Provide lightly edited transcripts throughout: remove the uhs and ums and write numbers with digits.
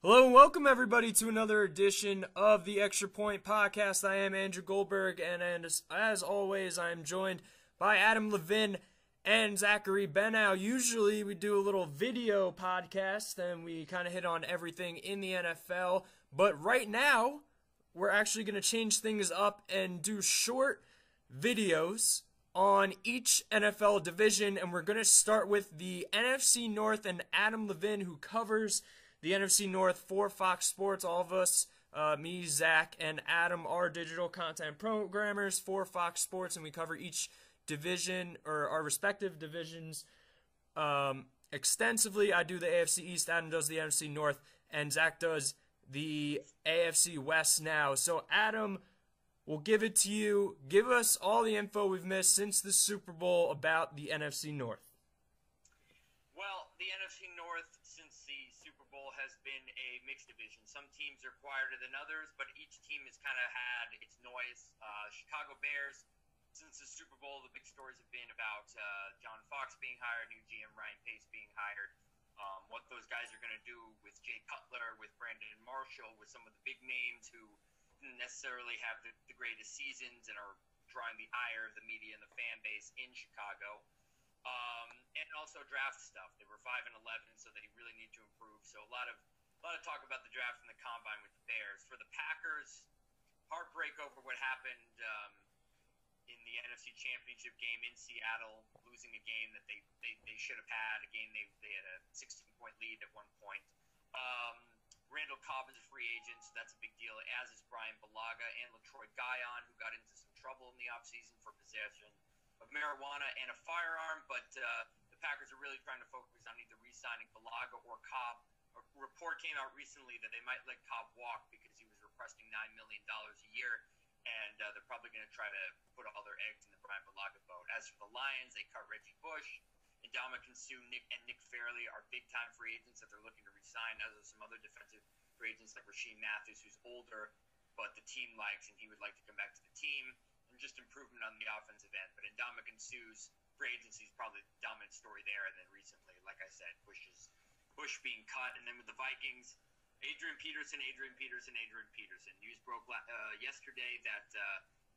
Hello and welcome everybody to another edition of the Extra Point Podcast. I am Andrew Goldberg, and as always, I am joined by Levine and Zachary Benau. Usually we do a little video podcast and we kind of hit on everything in the NFL, but right now we're actually going to change things up and do short videos on each NFL division, and we're going to start with the NFC North and Adam Levine, who covers the NFC North for Fox Sports. All of us, me, Zach, and Adam, are digital content programmers for Fox Sports, and we cover each division, or our respective divisions, extensively. I do the AFC East, Adam does the NFC North, and Zach does the AFC West now. So, Adam, we'll give it to you. Give us all the info we've missed since the Super Bowl about the NFC North. Well, the NFC North, since the Super Bowl, has been a mixed division. Some teams are quieter than others, but each team has kind of had its noise. Chicago Bears, since the Super Bowl, the big stories have been about John Fox being hired, new GM Ryan Pace being hired, what those guys are going to do with Jay Cutler, with Brandon Marshall, with some of the big names who didn't necessarily have the greatest seasons and are drawing the ire of the media and the fan base in Chicago. And also draft stuff. They were 5-11, so they really need to improve. So a lot of talk about the draft and the combine with the Bears. For the Packers, heartbreak over what happened in the NFC Championship game in Seattle, losing a game that they should have had. A game they had a 16-point lead at one point. Randall Cobb is a free agent, so that's a big deal, as is Brian Bulaga and LaTroy Guion, who got into some trouble in the offseason for possession of marijuana and a firearm, but the Packers are really trying to focus on either re-signing Bulaga or Cobb. A report came out recently that they might let Cobb walk because he was requesting $9 million a year, and they're probably going to try to put all their eggs in the Brian Bulaga boat. As for the Lions, they cut Reggie Bush. Ndamukong Suh and Nick Fairley are big-time free agents that they're looking to re-sign, as are some other defensive free agents like Rasheed Matthews, who's older, but the team likes, and he would like to come back to the team, and just improvement on the offensive end. But Ndamukong Suh's free agency is probably the dominant story there, and then recently, like I said, Bush being cut. And then with the Vikings, Adrian Peterson. News broke yesterday that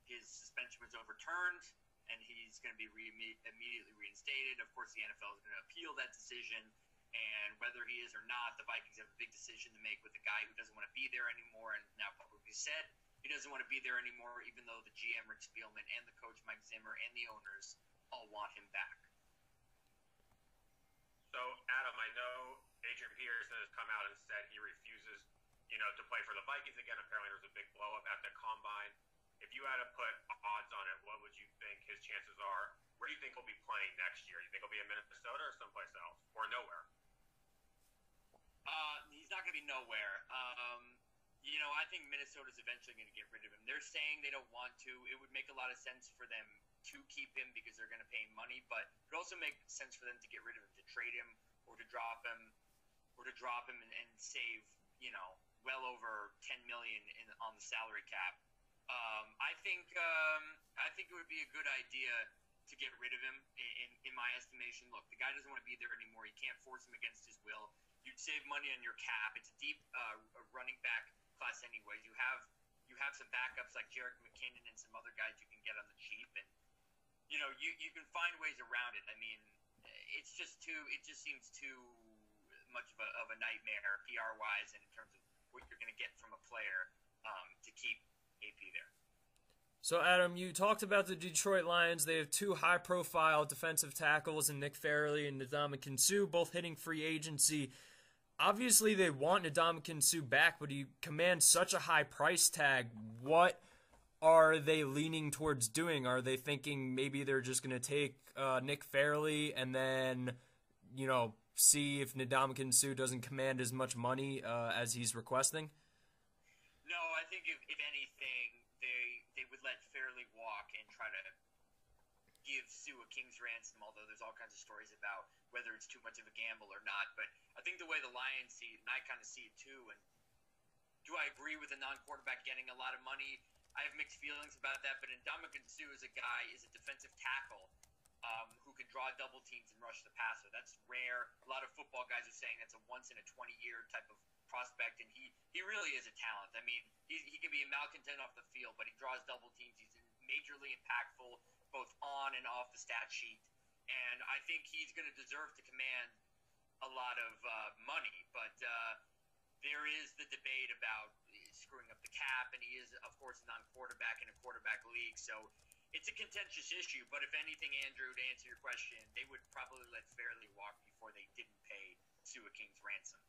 his suspension was overturned, and he's going to be immediately reinstated. Of course, the NFL is going to appeal that decision, and whether he is or not, the Vikings have a big decision to make with a guy who doesn't want to be there anymore, and now publicly said he doesn't want to be there anymore, even though the GM, Rick Spielman, and the coach, Mike Zimmer, and the owners all want him back. So, Adam, I know Adrian Peterson has come out and said he refuses, to play for the Vikings again. Apparently, there was a big blow-up at the Combine. If you had to put odds on it, what would you think his chances are? Where do you think he'll be playing next year? Do you think he'll be in Minnesota or someplace else? Or nowhere? He's not going to be nowhere. I think Minnesota's eventually going to get rid of him. They're saying they don't want to. It would make a lot of sense for them to keep him because they're going to pay him money, but it would also make sense for them to get rid of him, to trade him or to drop him and save, well over $10 million on the salary cap. I think it would be a good idea to get rid of him. In my estimation, look, the guy doesn't want to be there anymore. You can't force him against his will. You'd save money on your cap. It's a deep running back class anyway. You have some backups like Jerick McKinnon and some other guys you can get on the cheap, and you can find ways around it. I mean, it just seems too much of a nightmare PR wise, and in terms of what you're going to get from a player to keep AP there. So, Adam, you talked about the Detroit Lions. They have two high-profile defensive tackles in Nick Fairley and Ndamukong Suh, both hitting free agency. Obviously, they want Ndamukong Suh back, but he commands such a high price tag. What are they leaning towards doing? Are they thinking maybe they're just going to take Nick Fairley and then, see if Ndamukong Suh doesn't command as much money as he's requesting? No, I think if anything, they would let Fairley walk and try to give Suh a king's ransom, although there's all kinds of stories about whether it's too much of a gamble or not. But I think the way the Lions see it, and I kind of see it too, and do I agree with a non-quarterback getting a lot of money? I have mixed feelings about that, but Ndamukong Suh is a defensive tackle who can draw double teams and rush the passer. That's rare. A lot of football guys are saying that's a once-in-a-20-year type of prospect, and he really is a talent. I mean, he can be a malcontent off the field, but he draws double teams. He's majorly impactful both on and off the stat sheet, and I think he's going to deserve to command a lot of money, but there is the debate about screwing up the cap, and he is, of course, a non-quarterback in a quarterback league, so it's a contentious issue. But if anything, Andrew, to answer your question, they would probably let Fairley walk before they didn't pay Sua King's ransom.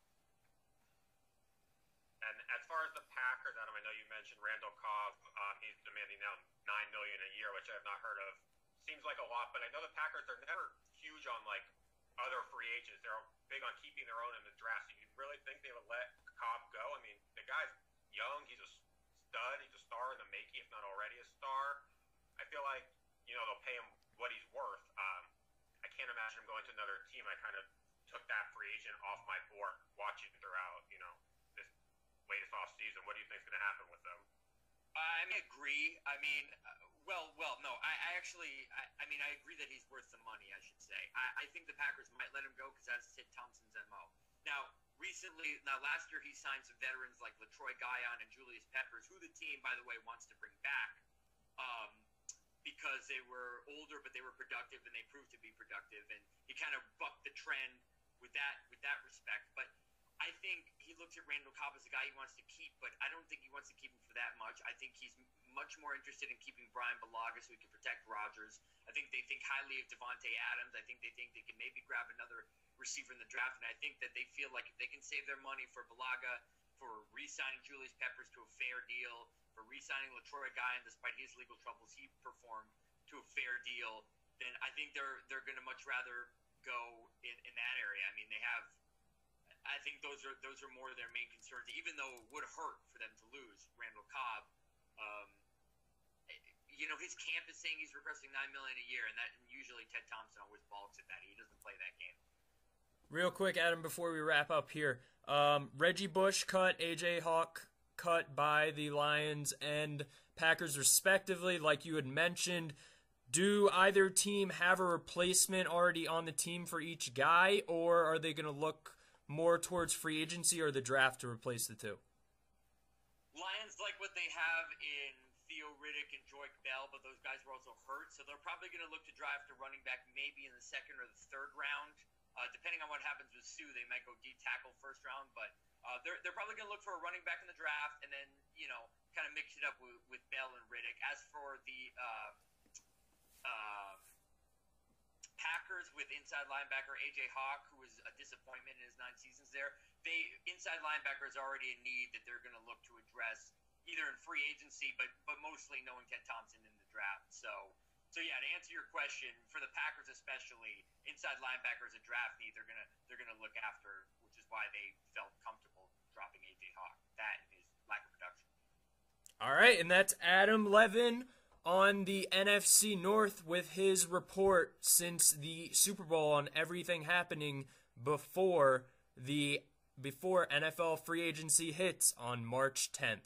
And as far as the Packers, Adam, I know you mentioned Randall Cobb. He's demanding now $9 million a year, which I have not heard of. Seems like a lot, but I know the Packers are never huge on like other free agents. They're big on keeping their own in the draft. So you really think they would let Cobb go? I mean, the guy's young. He's a stud. He's a star in the making, if not already a star. I feel like, they'll pay him what he's worth. I can't imagine him going to another team. I kind of took that free agent off my board watching throughout, this latest offseason. What do you think is going to happen with them? I agree. I mean, no. I agree that he's worth the money, I should say. I think the Packers might let him go because that's Ted Thompson's MO. Now, last year he signed some veterans like LaTroy Guion and Julius Peppers, who the team, by the way, wants to bring back because they were older, but they were productive, and they proved to be productive. And he kind of bucked the trend with that respect. But I think he looks at Randall Cobb as a guy he wants to keep, but I don't think he wants to keep him for that much. I think he's much more interested in keeping Brian Bulaga so he can protect Rodgers. I think they think highly of Devontae Adams. I think they can maybe grab another receiver in the draft, and I think that they feel like if they can save their money for Bulaga, for re-signing Julius Peppers to a fair deal, for re-signing LaTroy Guion despite his legal troubles he performed to a fair deal, then I think they're going to much rather go in that area. I mean, I think those are more their main concerns, even though it would hurt for them to lose Randall Cobb. His camp is saying he's requesting $9 million a year, and usually Ted Thompson always balks at that. He doesn't play that game. Real quick, Adam, before we wrap up here, Reggie Bush cut, AJ Hawk cut by the Lions and Packers respectively, like you had mentioned. Do either team have a replacement already on the team for each guy, or are they going to look more towards free agency or the draft to replace the two? Lions like what they have in Theo Riddick and Joique Bell, but those guys were also hurt, so they're probably going to look to draft a running back maybe in the second or the third round. Depending on what happens with Sue, they might go D tackle first round, but they're probably going to look for a running back in the draft and then, kind of mix it up with Bell and Riddick. As for the Packers with inside linebacker A.J. Hawk, who was a disappointment in his 9 seasons there, inside linebacker is already a need that they're going to look to address either in free agency, but mostly knowing Ted Thompson in the draft. So yeah, to answer your question, for the Packers especially, inside linebacker is a draft need they're gonna look after, which is why they felt comfortable dropping A.J. Hawk. That and his lack of production. All right, and that's Adam Levin on the NFC North with his report since the Super Bowl on everything happening before NFL free agency hits on March 10th.